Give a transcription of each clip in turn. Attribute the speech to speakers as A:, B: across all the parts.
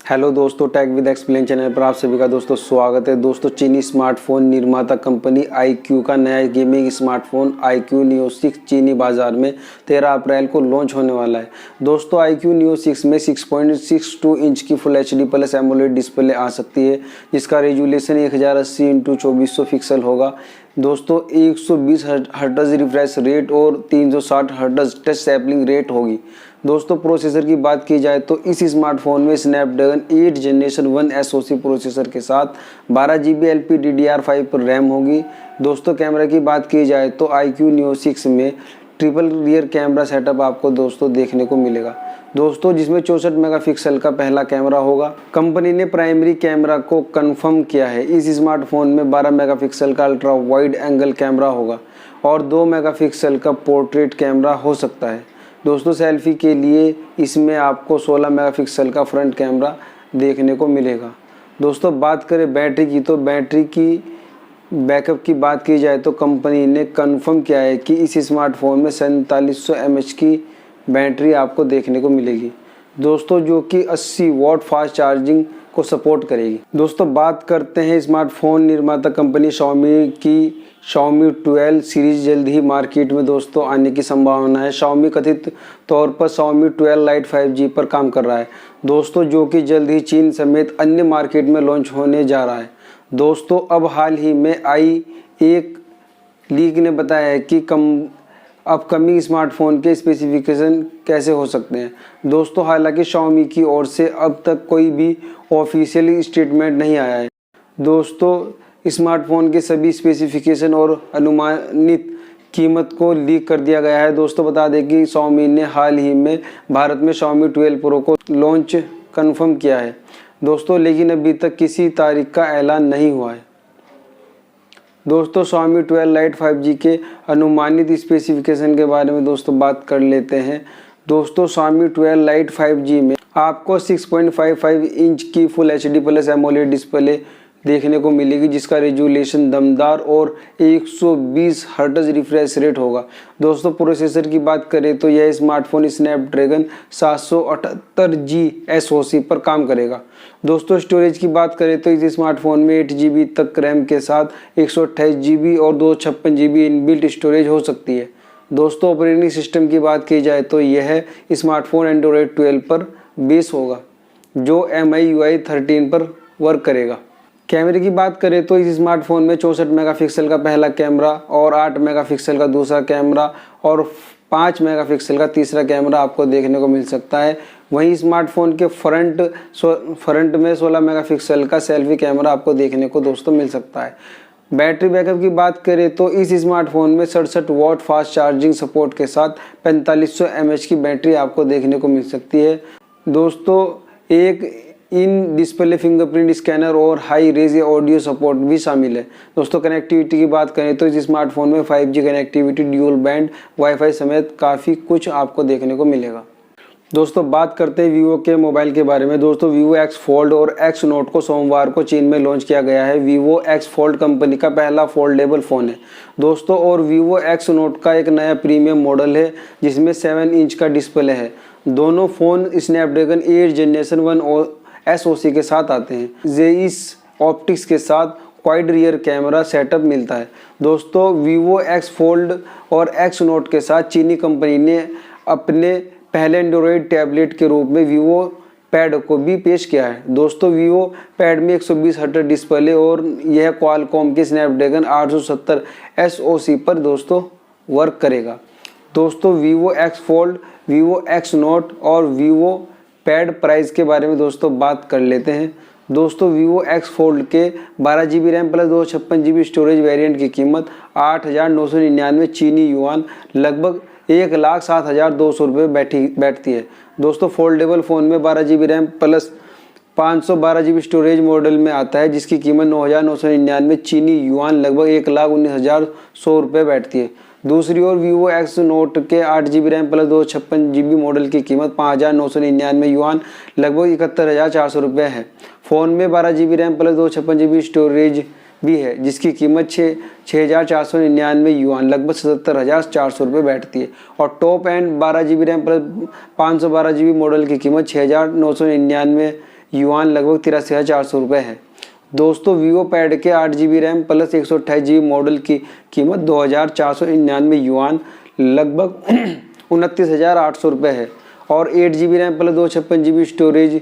A: Hello दोस्तों, take with explain channel पर आप सभी का दोस्तों स्वागत है। दोस्तों, चीनी स्मार्टफोन निर्माता कंपनी iQOO का नया गेमिंग स्मार्टफोन iQOO Neo 6 चीनी बाजार में 13 अप्रैल को लॉन्च होने वाला है। दोस्तों, iQOO Neo 6 में 6.62 इंच की full HD plus AMOLED display आ सकती है, जिसका रेजुलेशन 1080x2400 पिक्सल होगा। दोस्तों, 120 हर्ट्ज रिफ्रेश रेट और 360 हर्ट्ज टच सैम्पलिंग रेट होगी। दोस्तों, प्रोसेसर की बात की जाए तो इस स्मार्टफोन में स्नैपड्रैगन 8 जनरेशन 1 SoC प्रोसेसर के साथ 12 GB LPDDR5 पर रैम होगी। दोस्तों, कैमरा की बात की जाए तो iQOO Neo 6 में ट्रिपल रियर कैमरा सेटअप आपको दोस्तों देखने को मिलेगा। दोस्तों, जिसमें 64 मेगापिक्सल का पहला कैमरा होगा। कंपनी ने प्राइमरी कैमरा को कंफर्म किया है। इस स्मार्टफोन में 12 मेगापिक्सल का अल्ट्रा वाइड एंगल कैमरा होगा और 2 मेगापिक्सल का पोर्ट्रेट कैमरा हो सकता है। दोस्तों, सेल्फी के लिए इसमें आपको 16 मेगापिक्सल का फ्रंट कैमरा देखने को मिलेगा। दोस्तों, बात करें बैटरी की तो बैटरी की बैकअप की बात की जाए तो कंपनी ने कंफर्म किया है कि इस स्मार्टफोन में 4700 mAh की बैटरी आपको देखने को मिलेगी। दोस्तों, जो कि 80 वॉट फास्ट चार्जिंग को सपोर्ट करेगी। दोस्तों, बात करते हैं स्मार्टफोन निर्माता कंपनी Xiaomi की। Xiaomi 12 सीरीज जल्द ही मार्केट में दोस्तों आने की संभावना है। Xiaomi कथित तौर पर Xiaomi 12 Lite 5G पर काम कर रहा है दोस्तों, जो कि जल्द ही चीन समेत अन्य मार्केट में लॉन्च होने जा रहा है। दोस्तों, अब हाल ही में आई एक लीक ने बताया है कि अपकमिंग स्मार्टफोन के स्पेसिफिकेशन कैसे हो सकते हैं। दोस्तों, हालांकि Xiaomi की ओर से अब तक कोई भी ऑफिशियल स्टेटमेंट नहीं आया है। दोस्तों, स्मार्टफोन के सभी स्पेसिफिकेशन और अनुमानित कीमत को लीक कर दिया गया है। दोस्तों, बता दें कि Xiaomi ने हाल ही में भारत में Xiaomi 12 Pro को लॉन्च कंफर्म किया है दोस्तों, लेकिन अभी तक किसी तारीख का ऐलान नहीं हुआ है। दोस्तों, Xiaomi 12 Lite 5G के अनुमानित स्पेसिफिकेशन के बारे में दोस्तों बात कर लेते हैं। दोस्तों, Xiaomi 12 Lite 5G में आपको 6.55 इंच की full HD plus AMOLED display देखने को मिलेगी, जिसका रेजुलेशन दमदार और 120 हर्ट्ज रिफ्रेश रेट होगा। दोस्तों, प्रोसेसर की बात करें तो यह स्मार्टफोन स्नैपड्रैगन 778G SoC पर काम करेगा। दोस्तों, स्टोरेज की बात करें तो इस स्मार्टफोन में 8 GB तक रैम के साथ 128 GB और 256 GB इनबिल्ट स्टोरेज हो सकती है। दोस्तों, ऑपरेटिंग सिस्टम की बात की जाए तो यह स्मार्टफोन एंड्रॉयड 12 पर बेस होगा, जो MIUI 13 पर वर्क करेगा। कैमरे की बात करें तो इस स्मार्टफोन में 64 मेगापिक्सल का पहला कैमरा और 8 मेगापिक्सल का दूसरा कैमरा और 5 मेगापिक्सल का तीसरा कैमरा आपको देखने को मिल सकता है। वहीं स्मार्टफोन के फ्रंट में 16 मेगापिक्सल का सेल्फी कैमरा आपको देखने को दोस्तों मिल सकता है। बैटरी बैकअप की बात करें तो इस स्मार्टफोन में 67 वॉट फास्ट चार्जिंग सपोर्ट के साथ 4500 mAh की बैटरी आपको देखने को मिल सकती है। दोस्तों, एक इन डिस्प्ले फिंगरप्रिंट स्कैनर और हाई रेज ऑडियो सपोर्ट भी शामिल है। दोस्तों, कनेक्टिविटी की बात करें तो इस स्मार्टफोन में 5G connectivity, dual band wifi समेत काफ़ी कुछ आपको देखने को मिलेगा। दोस्तों, बात करते हैं वीवो के मोबाइल के बारे में। दोस्तों, वीवो X Fold और X Note को सोमवार को चीन में लॉन्च किया गया है। वीवो X Fold कंपनी का पहला फोल्डेबल फ़ोन है दोस्तों, और वीवो X Note का एक नया प्रीमियम मॉडल है जिसमें 7 इंच का डिस्प्ले है। दोनों फ़ोन स्नैपड्रैगन 8 जनरेशन 1 SoC के साथ आते हैं। जेईस ऑप्टिक्स के साथ क्वाड रियर कैमरा सेटअप मिलता है। दोस्तों, वीवो X Fold और X Note के साथ चीनी कंपनी ने अपने पहले एंड्रॉयड टैबलेट के रूप में वीवो पैड को भी पेश किया है। दोस्तों, वीवो पैड में 120 हर्ट्ज डिस्प्ले और यह क्वालकॉम के स्नैपड्रैगन 870 SoC पर दोस्तों वर्क करेगा। दोस्तों, Vivo X Fold, Vivo X Note और वीवो पैड प्राइस के बारे में दोस्तों बात कर लेते हैं। दोस्तों, वीवो X Fold के 12 GB RAM plus 256 GB storage variant की कीमत 8,999 चीनी युआन लगभग 1,07,200 रुपये बैठती है। दोस्तों, फोल्डेबल फ़ोन में 12 GB RAM plus 512 GB storage model में आता है, जिसकी कीमत 9,999 चीनी युआन लगभग 1,19,100 रुपये बैठती है। दूसरी ओर वीवो X Note के 8 GB RAM plus 256 GB model की कीमत 5,999 युआन लगभग 71,400 रुपये है। फ़ोन में 12 GB RAM plus 256 GB storage भी है, जिसकी कीमत 6,499 युआन लगभग 77,400 रुपये बैठती है। और top and 12 GB RAM plus 512 GB model की कीमत 6,999 युआन लगभग 83,400 रुपये है। दोस्तों वीवो पैड के 8 GB RAM plus 128 GB model की कीमत 2,499 युआन लगभग 29,800 रुपये है और 8 GB RAM plus 256 GB storage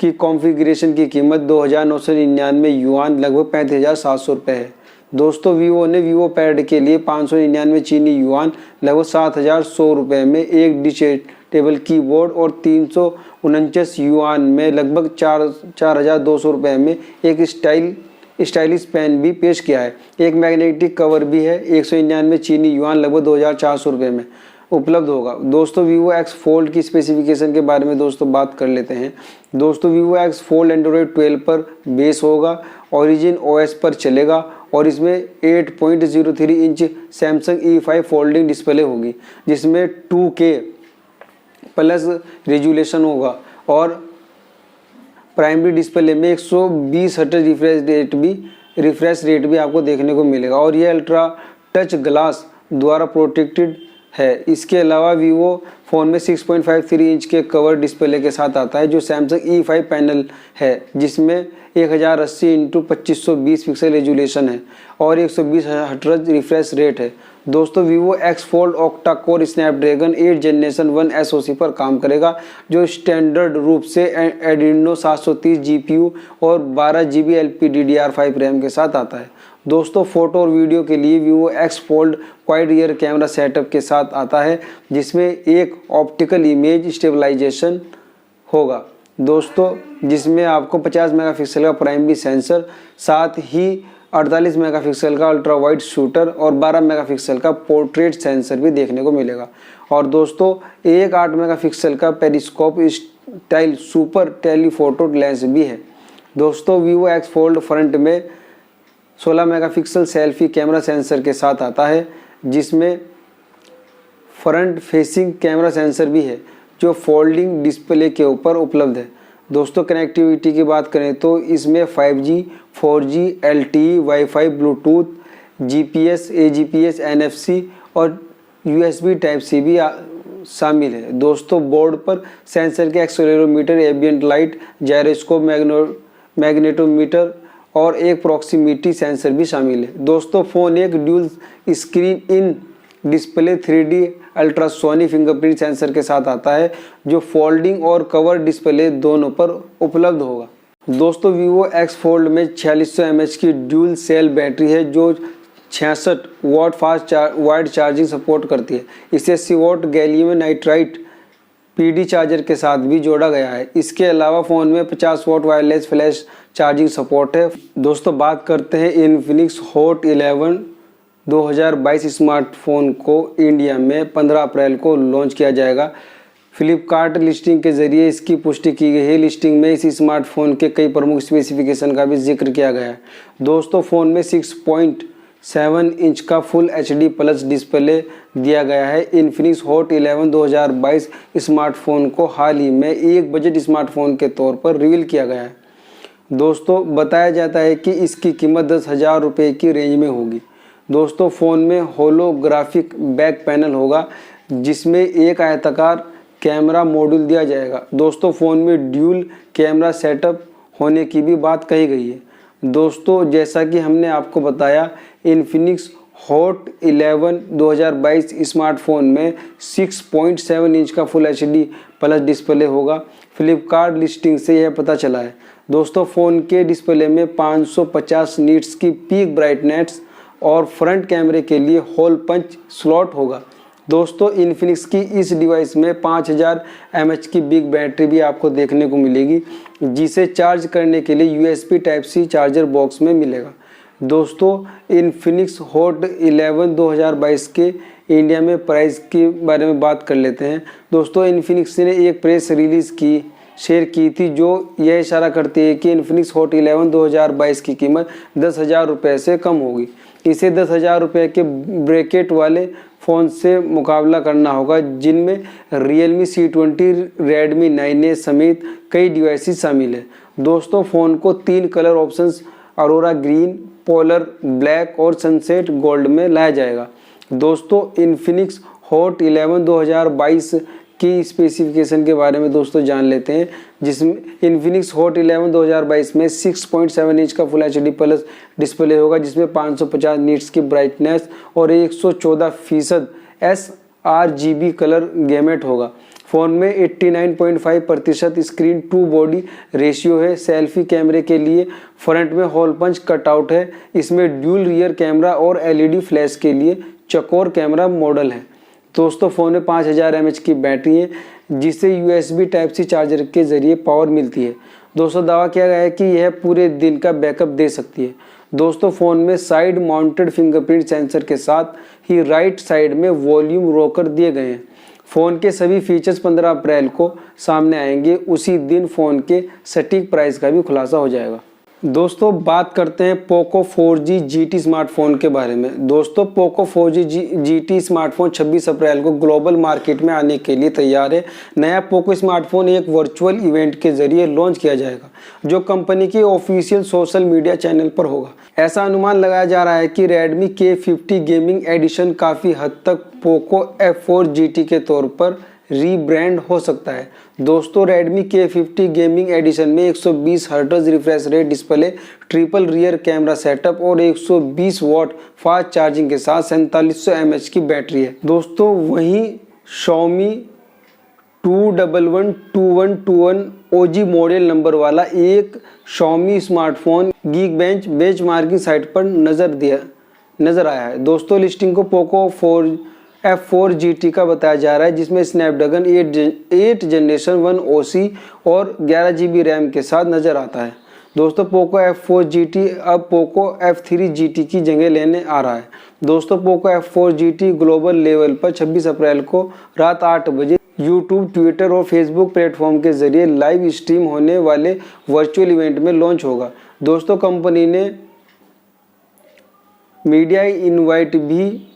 A: की कॉन्फ़िगरेशन की कीमत 2,999 युआन लगभग 35,700 रुपये है। दोस्तों वीवो ने वीवो पैड के लिए 599 चीनी युआन लगभग 7,100 रुपये में एक डिजिटेबल कीबोर्ड और 349 युआन में लगभग 4,200 रुपये में एक स्टाइलिश पेन भी पेश किया है। एक मैग्नेटिक कवर भी है, 199 चीनी युआन लगभग 2,400 रुपये में उपलब्ध होगा। दोस्तों वीवो एक्स फोल्ड की स्पेसिफिकेशन के बारे में दोस्तों बात कर लेते हैं। दोस्तों वीवो एक्स फोल्ड एंड्रॉयड 12 पर बेस होगा, ओरिजिन ओएस पर चलेगा और इसमें 8.03 inch Samsung E5 folding display होगी जिसमें 2K प्लस रेजोल्यूशन होगा और प्राइमरी डिस्प्ले में 120 हर्ट्ज रिफ्रेश रेट भी आपको देखने को मिलेगा और यह अल्ट्रा टच ग्लास द्वारा प्रोटेक्टेड है। इसके अलावा वीवो फ़ोन में 6.53 इंच के कवर डिस्प्ले के साथ आता है जो सैमसंग E5 पैनल है जिसमें 1080x2520 पिक्सल रेजोल्यूशन है और 120 हर्ट्ज रिफ्रेश रेट है। दोस्तों Vivo x fold octa core Snapdragon 8 generation 1 SoC पर काम करेगा जो स्टैंडर्ड रूप से एड्रीनो 730 GPU और 12 GB LPDDR5 रैम के साथ आता है। दोस्तों फोटो और वीडियो के लिए Vivo x fold wide rear camera setup के साथ आता है जिसमें एक ऑप्टिकल इमेज स्टेबलाइजेशन होगा दोस्तों जिसमें आपको 50 मेगापिक्सल का प्राइमरी सेंसर, साथ ही 48 मेगापिक्सल का अल्ट्रा वाइड शूटर और 12 मेगापिक्सल का पोर्ट्रेट सेंसर भी देखने को मिलेगा। और दोस्तों एक 8 मेगापिक्सल का periscope style super telephoto lens भी है। दोस्तों वीवो एक्स फोल्ड फ्रंट में 16 मेगापिक्सल सेल्फी कैमरा सेंसर के साथ आता है जिसमें फ्रंट फेसिंग कैमरा सेंसर भी है जो फोल्डिंग डिस्प्ले के ऊपर उपलब्ध है। दोस्तों कनेक्टिविटी की बात करें तो इसमें 5G, 4G, LTE, wifi, Bluetooth, GPS, AGPS, NFC और USB Type-C भी शामिल है। दोस्तों बोर्ड पर सेंसर के accelerometer, ambient light, gyroscope, magnetometer और एक प्रॉक्सिमिटी सेंसर भी शामिल है। दोस्तों फ़ोन एक dual screen in display 3D ultrasonic fingerprint sensor के साथ आता है जो फोल्डिंग और कवर डिस्प्ले दोनों पर उपलब्ध होगा। दोस्तों वीवो एक्स फोल्ड में 4600 mAh की ड्यूल सेल बैटरी है जो 66 watt fast wide charging support करती है। इसे 80 watt gallium nitride PD charger के साथ भी जोड़ा गया है। इसके अलावा फ़ोन में 50 वाट वायरलेस फ्लैश चार्जिंग सपोर्ट है। दोस्तों बात करते हैं इन्फिनिक्स हॉट 11 2022 स्मार्टफोन को इंडिया में 15 अप्रैल को लॉन्च किया जाएगा। फ्लिपकार्ट लिस्टिंग के जरिए इसकी पुष्टि की गई है। लिस्टिंग में इस स्मार्टफोन के कई प्रमुख स्पेसिफिकेशन का भी जिक्र किया गया है। दोस्तों फ़ोन में 6.7 इंच का फुल HD प्लस डिस्प्ले दिया गया है। इन्फिनिक्स हॉट 11 2022 स्मार्टफोन को हाल ही में एक बजट स्मार्टफोन के तौर पर रिवील किया गया है। दोस्तों बताया जाता है कि इसकी कीमत 10,000 रुपये की रेंज में होगी। दोस्तों फ़ोन में होलोग्राफिक बैक पैनल होगा जिसमें एक आयताकार कैमरा मॉड्यूल दिया जाएगा। दोस्तों फ़ोन में ड्यूल कैमरा सेटअप होने की भी बात कही गई है। दोस्तों जैसा कि हमने आपको बताया इन्फिनिक्स हॉट 11 2022 स्मार्टफोन में 6.7 इंच का फुल HD प्लस डिस्प्ले होगा। फ्लिपकार्ट लिस्टिंग से यह पता चला है। दोस्तों फ़ोन के डिस्प्ले में 550 नीट्स की पीक ब्राइटनेस और फ्रंट कैमरे के लिए होल पंच स्लॉट होगा। दोस्तों इन्फिनिक्स की इस डिवाइस में 5000 mAh की बिग बैटरी भी आपको देखने को मिलेगी जिसे चार्ज करने के लिए USB Type-C चार्जर बॉक्स में मिलेगा। दोस्तों इन्फिनिक्स हॉट 11 2022 के इंडिया में प्राइस के बारे में बात कर लेते हैं। दोस्तों इन्फिनिक्स ने एक प्रेस रिलीज़ शेयर की थी जो यह इशारा करती है कि इन्फिनिक्स हॉट 11 2022 की कीमत 10,000 रुपये से कम होगी। इसे 10,000 रुपये के ब्रैकेट वाले फ़ोन से मुकाबला करना होगा जिनमें Realme C20, Redmi 9A समेत कई डिवाइसेस शामिल है। दोस्तों फ़ोन को 3 colour options Arora green, polar black और सनसेट गोल्ड में लाया जाएगा। दोस्तों इन्फिनिक्स हॉट 11 2022 की स्पेसिफिकेशन के बारे में दोस्तों जान लेते हैं, जिसमें इन्फिनिक्स हॉट 11 2022 में 6.7 इंच का फुल एचडी प्लस डिस्प्ले होगा, जिसमें 550 निट्स की ब्राइटनेस और 114% sRGB कलर गैमेट होगा। फ़ोन में 89.5% स्क्रीन टू बॉडी रेशियो है। सेल्फी कैमरे के लिए फ्रंट में होल पंच कटआउट है। इसमें ड्यूल रियर कैमरा और एलईडी फ्लैश के लिए चकोर कैमरा मॉडल है। दोस्तों फ़ोन में 5000 mAh की बैटरी है, जिससे USB Type-C चार्जर के ज़रिए पावर मिलती है। दोस्तों दावा किया गया है कि यह पूरे दिन का बैकअप दे सकती है। दोस्तों फ़ोन में साइड माउंटेड फिंगरप्रिंट सेंसर के साथ ही राइट साइड में वॉल्यूम रोकर दिए गए हैं। फ़ोन के सभी फीचर्स 15 अप्रैल को सामने आएंगे। उसी दिन फ़ोन के सटीक प्राइस का भी खुलासा हो जाएगा। दोस्तों बात करते हैं पोको 4G GT स्मार्टफोन के बारे में। दोस्तों पोको 4G GT स्मार्टफोन 26 अप्रैल को ग्लोबल मार्केट में आने के लिए तैयार है। नया पोको स्मार्टफोन एक वर्चुअल इवेंट के जरिए लॉन्च किया जाएगा, जो कंपनी के ऑफिशियल सोशल मीडिया चैनल पर होगा। ऐसा अनुमान लगाया जा रहा है कि Redmi K50 गेमिंग एडिशन काफ़ी हद तक पोको F4 GT के तौर पर रीब्रांड हो सकता है। दोस्तों Redmi K50 गेमिंग एडिशन में 120 hertz refresh rate display, triple rear camera setup और 120 वॉट फास्ट चार्जिंग के साथ 4700 mAh की बैटरी है। दोस्तों वहीं Xiaomi 2112121 OG मॉडल नंबर वाला एक Xiaomi smartphone Geekbench benchmarking site पर नजर आया है। दोस्तों लिस्टिंग को पोको F4 GT का बताया जा रहा है, जिसमें स्नैपड्रैगन 8 जनरेशन 1 OC और 11 GB रैम के साथ नजर आता है। दोस्तों पोको F4 GT अब पोको F3 GT की जगह लेने आ रहा है। दोस्तों Poco F4 GT global level पर 26 अप्रैल को रात 8 बजे यूट्यूब, ट्विटर और फेसबुक प्लेटफॉर्म के जरिए लाइव स्ट्रीम होने वाले वर्चुअल इवेंट में लॉन्च होगा। दोस्तों कंपनी ने मीडिया इनवाइट भी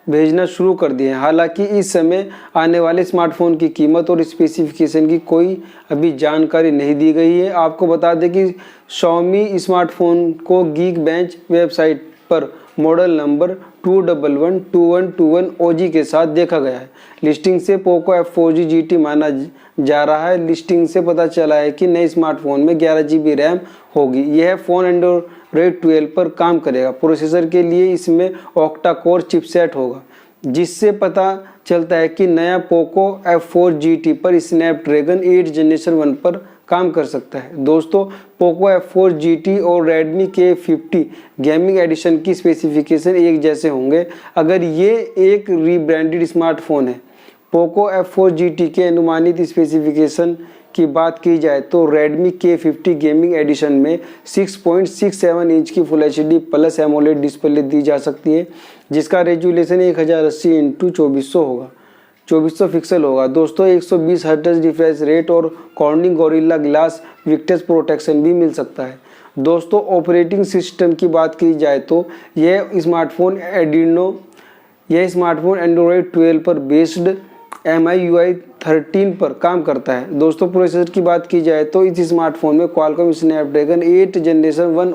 A: भेजना शुरू कर दिए हैं। हालांकि इस समय आने वाले स्मार्टफोन की कीमत और स्पेसिफिकेशन की कोई अभी जानकारी नहीं दी गई है। आपको बता दें कि Xiaomi स्मार्टफोन को Geekbench वेबसाइट पर मॉडल नंबर 2112121 OG के साथ देखा गया है। लिस्टिंग से पोको F4G GT माना जा रहा है। लिस्टिंग से पता चला है कि नए स्मार्टफोन में 11 GB रैम होगी। यह फ़ोन एंड्रॉयड 12 पर काम करेगा। प्रोसेसर के लिए इसमें ऑक्टा कोर चिपसेट होगा, जिससे पता चलता है कि नया पोको F4 GT पर स्नैपड्रैगन 8 जनरेशन 1 पर काम कर सकता है। दोस्तों पोको F4 GT और Redmi K50 गेमिंग एडिशन की स्पेसिफिकेशन एक जैसे होंगे अगर ये एक रीब्रांडेड स्मार्टफोन है। पोको F4 GT के अनुमानित स्पेसिफिकेशन की बात की जाए तो Redmi K50 गेमिंग एडिशन में 6.67 इंच की full HD plus AMOLED display दी जा सकती है, जिसका रेजोल्यूशन 1080x2400 होगा, 2400 पिक्सल होगा। दोस्तों 120 हर्ट्ज रिफ्रेश रेट और cornering gorilla glass Victus protection भी मिल सकता है। दोस्तों ऑपरेटिंग सिस्टम की बात की जाए तो यह स्मार्टफोन एंड्रॉयड 12 पर बेस्ड MIUI 13 पर काम करता है। दोस्तों प्रोसेसर की बात की जाए तो इस स्मार्टफोन में क्वालकॉम स्नैपड्रैगन 8 जनरेशन 1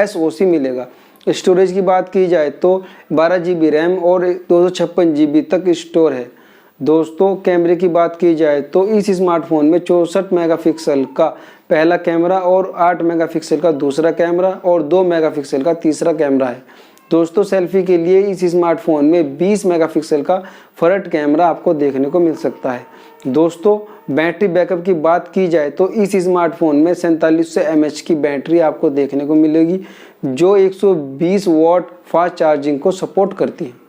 A: SoC मिलेगा। स्टोरेज की बात की जाए तो 12 GB रैम और 256 GB तक स्टोर है। दोस्तों कैमरे की बात की जाए तो इस स्मार्टफोन में 64 मेगापिक्सल का पहला कैमरा और 8 मेगापिक्सल का दूसरा कैमरा और 2 मेगापिक्सल का तीसरा कैमरा है। दोस्तों सेल्फी के लिए इस स्मार्टफोन में 20 मेगापिक्सल का फ्रंट कैमरा आपको देखने को मिल सकता है। दोस्तों बैटरी बैकअप की बात की जाए तो इस स्मार्टफोन में 4700 mAh की बैटरी आपको देखने को मिलेगी, जो 120 वॉट फास्ट चार्जिंग को सपोर्ट करती है।